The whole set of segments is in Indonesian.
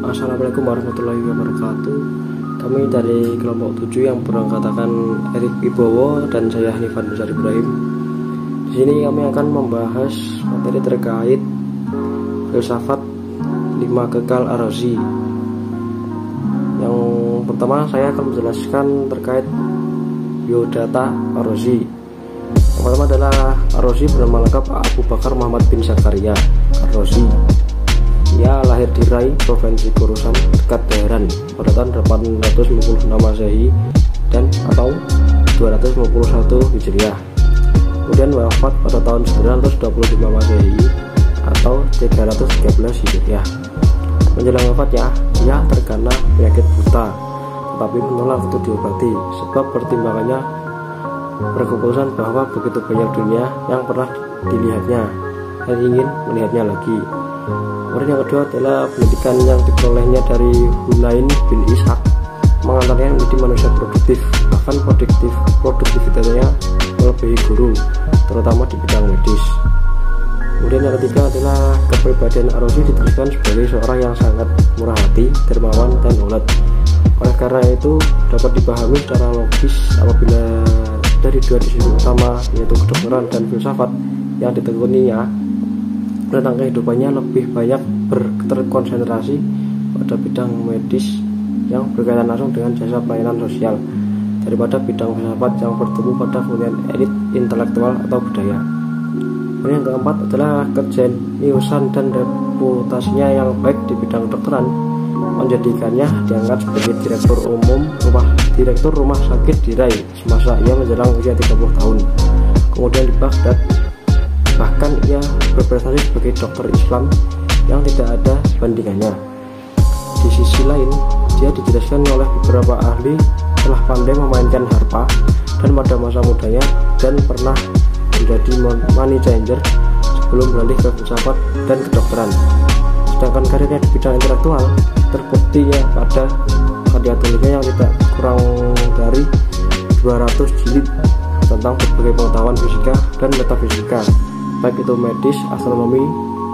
Assalamualaikum warahmatullahi wabarakatuh. Kami dari kelompok 7 yang berangkatakan Erik Wibowo dan saya Hanifan Besar Ibrahim. Di sini kami akan membahas materi terkait filsafat 5 kekal Ar-Razi. Yang pertama saya akan menjelaskan terkait biodata Ar-Razi. Yang pertama adalah Ar-Razi bernama lengkap Abu Bakar Muhammad bin Zakaria Ar-Razi. Ia lahir di Rai, Provinsi Khorasan, dekat Teheran pada tahun 856 Masehi dan atau 251 Hijriah. Kemudian wafat pada tahun 925 Masehi atau 313 Hijriah. Menjelang wafatnya, ia terkena penyakit buta, tetapi menolak untuk diobati sebab pertimbangannya berkeputusan bahwa begitu banyak dunia yang pernah dilihatnya dan ingin melihatnya lagi. Kemudian yang kedua adalah pendidikan yang diperolehnya dari Hunain bin Ishaq mengantarnya menjadi manusia produktif, bahkan produktivitasnya melebihi guru, terutama di bidang medis. Kemudian yang ketiga adalah kepribadian Ar-Razi dituliskan sebagai seorang yang sangat murah hati, dermawan, dan ulet. Oleh karena itu dapat dipahami secara logis apabila dari dua disiplin utama yaitu kedokteran dan filsafat yang ditekuninya tentang kehidupannya lebih banyak terkonsentrasi pada bidang medis yang berkaitan langsung dengan jasa pelayanan sosial daripada bidang filsafat yang bertemu pada kemudian elit intelektual atau budaya. Kemudian yang keempat adalah kejeniusan dan reputasinya yang baik di bidang kedokteran menjadikannya diangkat sebagai direktur rumah sakit di Rai semasa ia menjelang usia 30 tahun. Kemudian di Baghdad bahkan ia berprestasi sebagai dokter Islam yang tidak ada bandingannya. Di sisi lain, dia dijelaskan oleh beberapa ahli telah pandai memainkan harpa dan pada masa mudanya dan pernah menjadi money changer sebelum beralih ke filsafat dan kedokteran. Sedangkan karirnya di bidang intelektual terbukti ya pada karya tulisnya yang tidak kurang dari 200 jilid tentang berbagai pengetahuan fisika dan metafisika, baik itu medis, astronomi,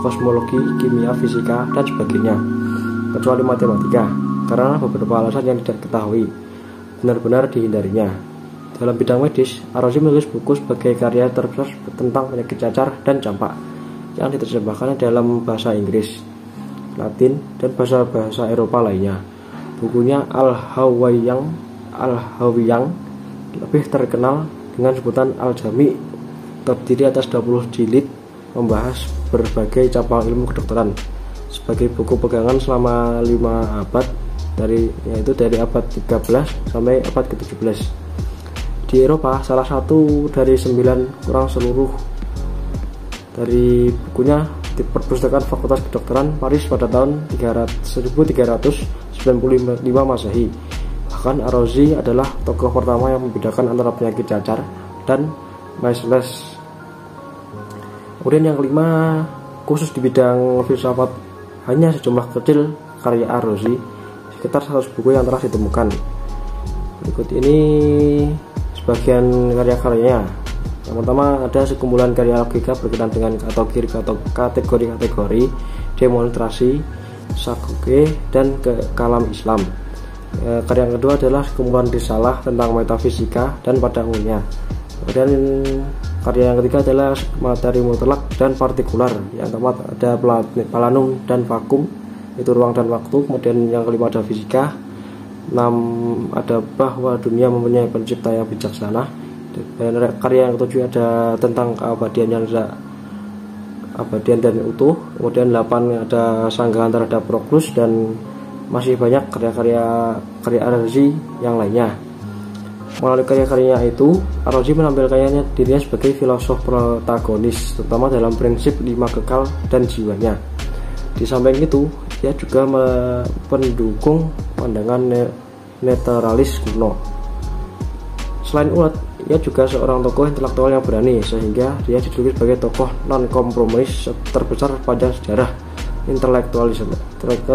kosmologi, kimia, fisika, dan sebagainya, kecuali matematika, karena beberapa alasan yang tidak diketahui benar-benar dihindarinya. Dalam bidang medis, Ar-Razi menulis buku sebagai karya terbesar tentang penyakit cacar dan campak yang diterjemahkannya dalam bahasa Inggris, Latin, dan bahasa-bahasa Eropa lainnya. Bukunya Al-Hawiyang lebih terkenal dengan sebutan Al-Jami, terdiri atas 20 jilid membahas berbagai cabang ilmu kedokteran sebagai buku pegangan selama 5 abad yaitu dari abad 13 sampai abad ke-17. Di Eropa, salah satu dari 9 kurang seluruh dari bukunya di perpustakaan Fakultas Kedokteran Paris pada tahun 1395 Masehi. Bahkan Ar-Razi adalah tokoh pertama yang membedakan antara penyakit cacar dan measles. Kemudian yang kelima, khusus di bidang filsafat, hanya sejumlah kecil karya Ar-Razi, sekitar 100 buku yang telah ditemukan. Berikut ini sebagian karya-karyanya. Yang pertama ada sekumpulan karya logika berkaitan dengan kategori-kategori, demonstrasi, sagoge, dan kalam Islam. Karya yang kedua adalah sekumpulan risalah tentang metafisika dan pada umumnya. Kemudian karya yang ketiga adalah materi mutlak dan partikular. Yang keempat ada planum dan vakum, itu ruang dan waktu. Kemudian yang kelima ada fisika. 6 ada bahwa dunia mempunyai pencipta yang bijaksana. Dan karya yang ketujuh ada tentang keabadian dan utuh. Kemudian 8 ada sanggahan terhadap Proklus, dan masih banyak karya Ar-Razi yang lainnya. Melalui karya-karyanya itu, Ar-Razi menampilkannya dirinya sebagai filosof protagonis, terutama dalam prinsip 5 kekal dan jiwanya. Di samping itu, ia juga pendukung pandangan neteralis kuno. Selain ulet, ia juga seorang tokoh intelektual yang berani, sehingga dia dijuluki sebagai tokoh non-kompromis terbesar pada sejarah intelektualisme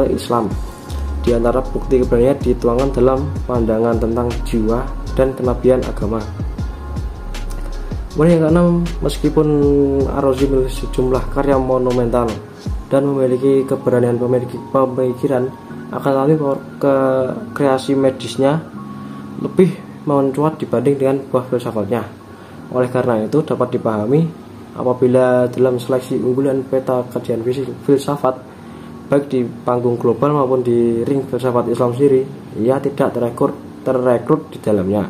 Islam. Di antara bukti keberaniannya dituangkan dalam pandangan tentang jiwa dan kenabian agama. Kemudian yang keenam, meskipun Ar-Razi memiliki sejumlah karya monumental dan memiliki keberanian pemikiran, akan tetapi ke kreasi medisnya lebih mencuat dibanding dengan buah filsafatnya. Oleh karena itu dapat dipahami apabila dalam seleksi unggulan peta kajian filsafat baik di panggung global maupun di ring filsafat Islam sendiri, ia tidak terrekrut di dalamnya.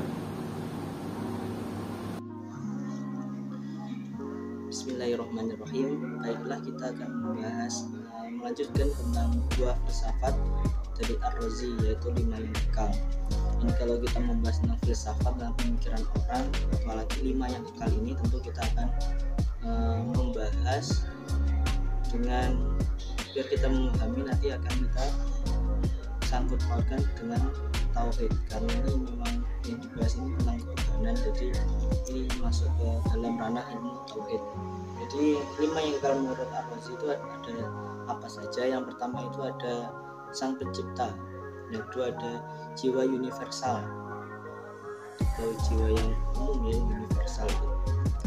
Bismillahirrahmanirrahim. Baiklah, kita akan melanjutkan tentang dua filsafat dari Ar-Razi, yaitu 5 yang kekal. Ini kalau kita membahas tentang filsafat dan pemikiran orang, apalagi 5 yang kekal ini, tentu kita akan membahas dengan biar kita memahami, nanti akan kita sangkut pautkan dengan tauhid, karena ini memang yang dibahas ini tentang ketuhanan, jadi ini masuk ke dalam ranah ilmu tauhid. Jadi 5 yang kekal menurut Ar-Razi itu ada apa saja? Yang pertama itu ada sang pencipta, yang kedua ada jiwa universal atau jiwa yang umum, yang universal.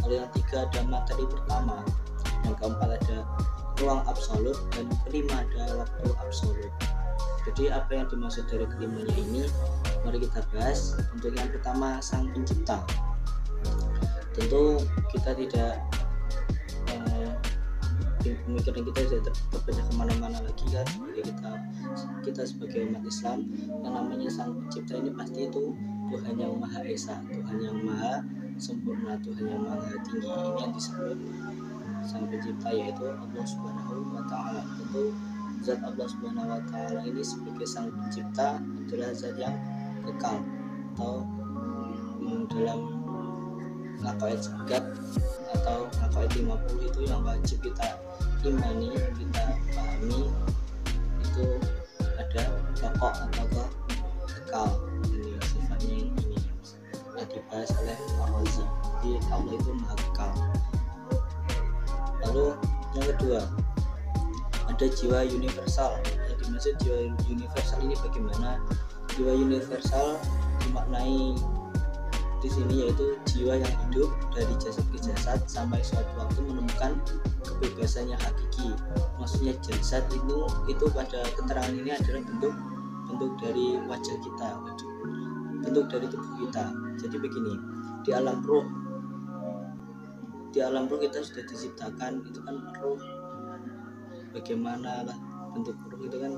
Lalu yang ketiga ada materi pertama, yang keempat ada ruang absolut, dan kelima ada waktu absolut. Jadi apa yang dimaksud dari kelimanya ini, mari kita bahas. Untuk yang pertama, sang pencipta. Tentu kita tidak pemikiran kita sudah terpecah kemana-mana lagi kan. Jadi kita sebagai umat Islam, yang namanya sang pencipta ini pasti itu Tuhan yang Maha Esa, Tuhan yang Maha Sempurna, Tuhan yang Maha Tinggi. Ini yang disebut sang pencipta, yaitu Allah Subhanahu wa Ta'ala. Tentu zat Allah Subhanahu wa Ta'ala ini sebagai sang pencipta adalah zat yang kekal, atau dalam Aqaid Sagat atau Aqaid 50 itu yang wajib kita imani, kita pahami, itu ada pokok atau kekal. Ini sifatnya ini yang dibahas oleh Ar-Razi. Jadi Allah itu Maha Kekal. Lalu yang kedua ada jiwa universal. Yang dimaksud jiwa universal ini bagaimana? Jiwa universal dimaknai di sini yaitu jiwa yang hidup dari jasad ke jasad sampai suatu waktu menemukan kebebasan yang hakiki. Maksudnya jasad itu pada keterangan ini adalah bentuk dari wajah kita, bentuk dari tubuh kita. Jadi begini, di alam ruh kita sudah diciptakan, itu kan ruh. Bagaimana lah bentuk ruh itu kan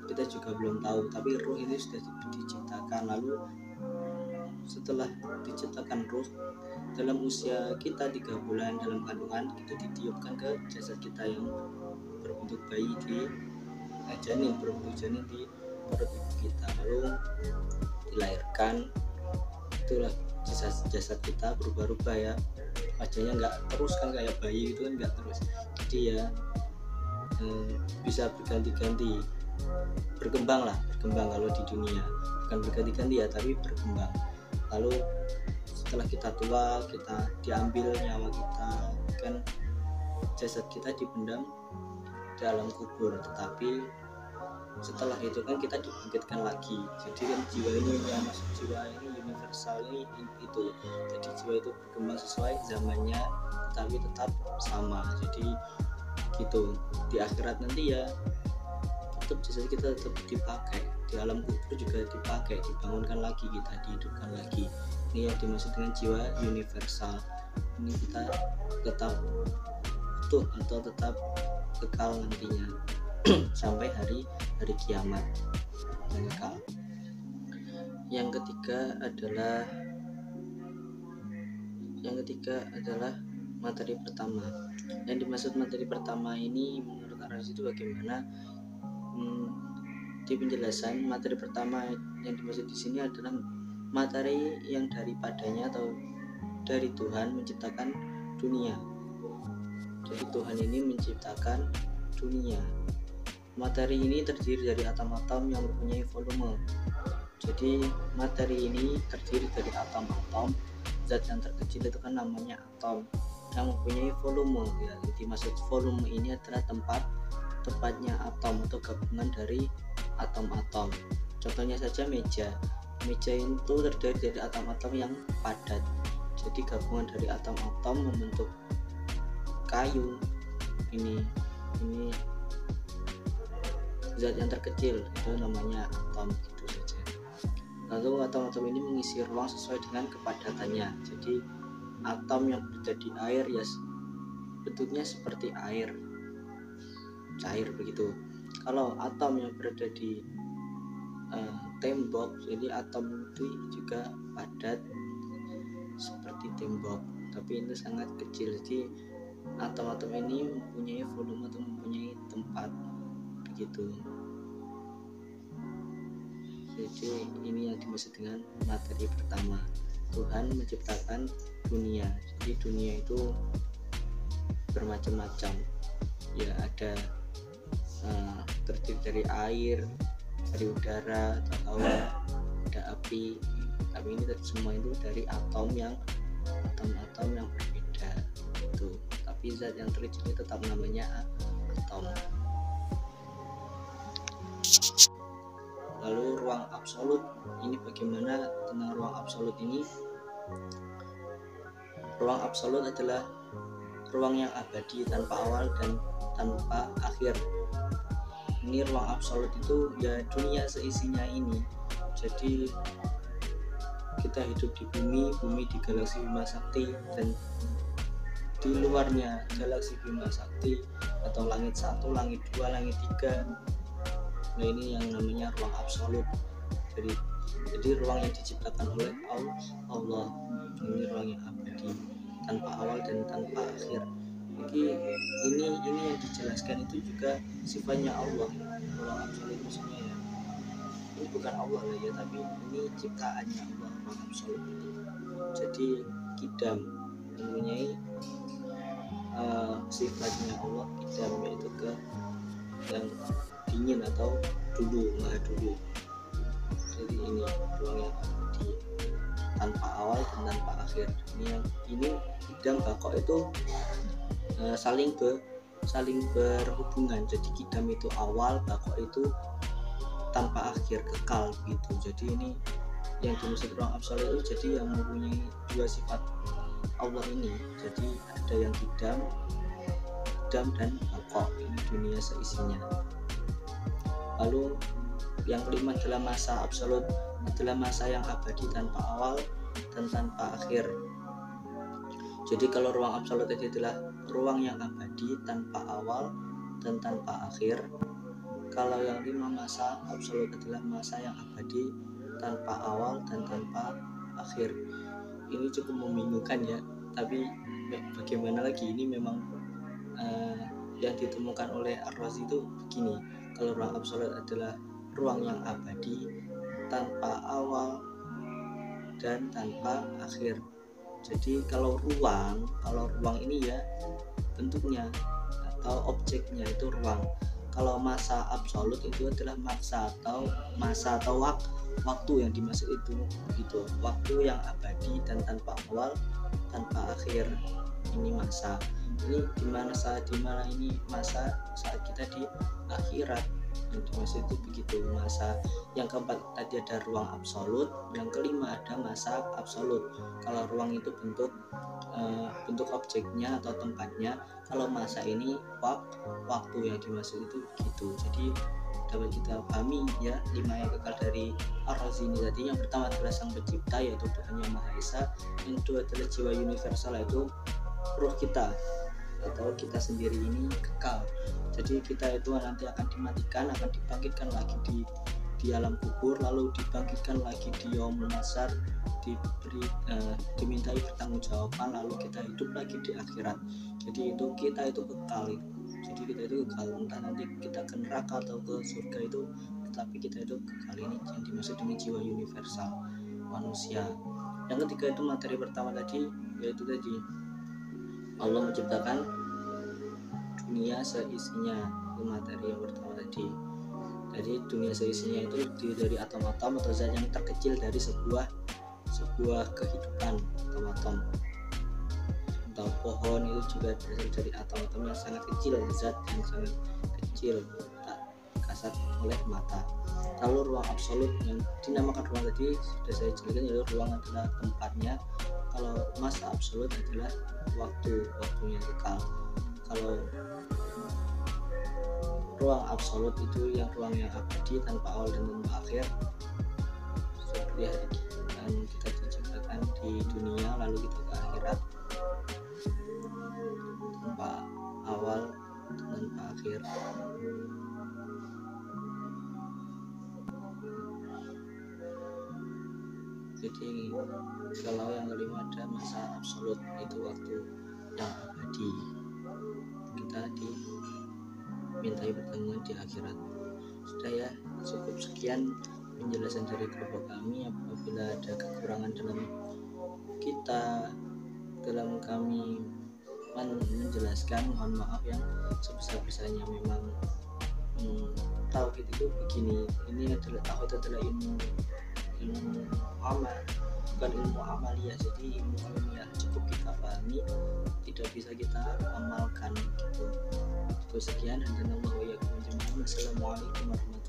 kita juga belum tahu, tapi ruh ini sudah diciptakan. Lalu setelah diciptakan ruh, dalam usia kita 3 bulan dalam kandungan, itu ditiupkan ke jasad kita yang berbentuk bayi di janin, berbentuk janin di perut ibu kita, lalu dilahirkan. Itulah jasad kita berubah-ubah ya, wajahnya nggak terus kan kayak bayi itu kan, nggak terus. Jadi ya bisa berganti-ganti, berkembang kalau di dunia, bukan berganti-ganti ya, tapi berkembang. Lalu setelah kita tua, kita diambil nyawa kita, kan jasad kita dipendam dalam kubur, tetapi setelah itu kan kita dibangkitkan lagi. Jadi kan jiwa ini yang masuk, jiwa ini universal ini itu. Jadi jiwa itu berkembang sesuai zamannya, tapi tetap sama. Jadi gitu, di akhirat nanti ya tetap jasad kita tetap dipakai, di alam kubur juga dipakai, dibangunkan lagi, kita dihidupkan lagi. Ini yang dimaksud dengan jiwa universal. Ini kita tetap utuh atau tetap kekal nantinya sampai hari kiamat, yang kekal. Yang ketiga adalah materi pertama. Yang dimaksud materi pertama ini menurut Ar-Razi itu bagaimana? Di penjelasan, materi pertama yang dimaksud di sini adalah materi yang daripadanya atau dari Tuhan menciptakan dunia. Jadi Tuhan ini menciptakan dunia. Materi ini terdiri dari atom-atom yang mempunyai volume. Jadi materi ini terdiri dari atom-atom. Zat yang terkecil itu kan namanya atom, yang mempunyai volume ya. Jadi maksud volume ini adalah tempatnya atom atau gabungan dari atom-atom. Contohnya saja meja itu terdiri dari atom-atom yang padat. Jadi gabungan dari atom-atom membentuk kayu. Ini zat yang terkecil itu namanya atom, gitu saja. Lalu atom-atom ini mengisi ruang sesuai dengan kepadatannya. Jadi atom yang berada di air ya bentuknya seperti air cair begitu. Kalau atom yang berada di tembok, jadi atom itu juga padat seperti tembok, tapi itu sangat kecil. Jadi atom-atom ini mempunyai volume atau mempunyai tempat begitu. Jadi ini yang dimaksud dengan materi pertama. Tuhan menciptakan dunia. Jadi dunia itu bermacam-macam. Ya ada terdiri dari air, dari udara atau hawa, ada api. Tapi ini semua itu dari atom yang berbeda. Itu. Tapi zat yang terkecil tetap namanya atom. Lalu ruang absolut, ini bagaimana tentang ruang absolut ini? Ruang absolut adalah ruang yang abadi, tanpa awal dan tanpa akhir. Ini ruang absolut itu ya dunia seisinya ini. Jadi kita hidup di bumi di galaksi Bima Sakti, dan di luarnya galaksi Bima Sakti atau langit 1, langit 2, langit 3. Nah ini yang namanya ruang absolut. Jadi ruang yang diciptakan oleh Allah. Ini ruang yang abadi, tanpa awal dan tanpa akhir. Jadi ini yang dijelaskan itu juga sifatnya Allah. Ruang absolut maksudnya ya, ini bukan Allah lah ya, tapi ini ciptaannya Allah, ruang absolut ini. Jadi kidam, mempunyai sifatnya Allah kidam, yaitu ke yang dingin atau dulu, maha dulu. Jadi ini ruang yang abadi, tanpa awal dan tanpa akhir. Ini kidam bakok itu saling berhubungan. Jadi kidam itu awal, bakok itu tanpa akhir, kekal gitu. Jadi ini yang dimaksud ruang absolut itu, jadi yang mempunyai dua sifat Allah ini. Jadi ada yang kidam dan bakok, ini dunia seisinya. Lalu yang kelima adalah masa absolut, adalah masa yang abadi, tanpa awal dan tanpa akhir. Jadi kalau ruang absolut itu adalah ruang yang abadi, tanpa awal dan tanpa akhir. Kalau yang 5 masa absolut adalah masa yang abadi, tanpa awal dan tanpa akhir. Ini cukup membingungkan ya, tapi bagaimana lagi, ini memang yang ditemukan oleh Ar-Razi itu begini. Kalau ruang absolut adalah ruang yang abadi, tanpa awal dan tanpa akhir. Jadi kalau ruang ini ya bentuknya atau objeknya itu ruang. Kalau masa absolut itu adalah masa atau waktu yang dimaksud itu gitu. Waktu yang abadi dan tanpa awal, tanpa akhir. Ini masa. Ini dimana ini masa saat kita di akhirat. Yang dimaksud itu begitu, masa. Yang keempat tadi ada ruang absolut, yang kelima ada masa absolut. Kalau ruang itu bentuk objeknya atau tempatnya, kalau masa ini waktu yang dimaksud itu gitu. Jadi dapat kita pahami ya 5 yang kekal dari Ar-Razi ini. Tadi yang pertama adalah Sang Pencipta, yaitu Tuhan Yang Maha Esa. Yang kedua adalah jiwa universal, yaitu ruh kita atau kita sendiri ini kekal. Jadi kita itu nanti akan dimatikan, akan dibangkitkan lagi di alam kubur, lalu dibangkitkan lagi di yaumul mahsyar, dimintai pertanggungjawaban, lalu kita hidup lagi di akhirat. Jadi itu kita itu kekal. Jadi kita itu kekal, entah nanti kita ke neraka atau ke surga itu, tetapi kita itu kekal. Ini yang dimaksud dengan jiwa universal manusia. Yang ketiga itu materi pertama tadi, yaitu tadi Allah menciptakan dunia seisinya. Itu materi yang pertama tadi. Jadi dunia seisinya itu terdiri dari atom-atom atau zat yang terkecil dari sebuah kehidupan, atom-atom. Atau pohon itu juga berasal dari atom-atom yang sangat kecil, zat yang sangat kecil, tak kasat oleh mata. Lalu ruang absolut yang dinamakan ruang tadi sudah saya jelaskan, yaitu ruang adalah tempatnya. Kalau masa absolut adalah waktunya kekal. Kalau ruang absolut itu ruang yang abadi tanpa awal dan tanpa akhir, seperti hari yang kita diciptakan di dunia lalu kita ke akhirat tanpa awal dan tanpa akhir. Jadi kalau yang kelima ada masa absolut, itu waktu yang abadi, kita dimintai pertemuan di akhirat. Sudah ya, cukup sekian penjelasan dari kelompok kami. Apabila ada kekurangan dalam kami menjelaskan, mohon maaf yang sebesar-besarnya. Memang tauhid itu begini, ini adalah tauhid adalah ilmu amal, bukan ilmu amaliyah. Jadi ilmu ilmiah cukup kita pahami, tidak bisa kita amalkan gitu. Sekian, dan Assalamualaikum warahmatullahi wabarakatuh.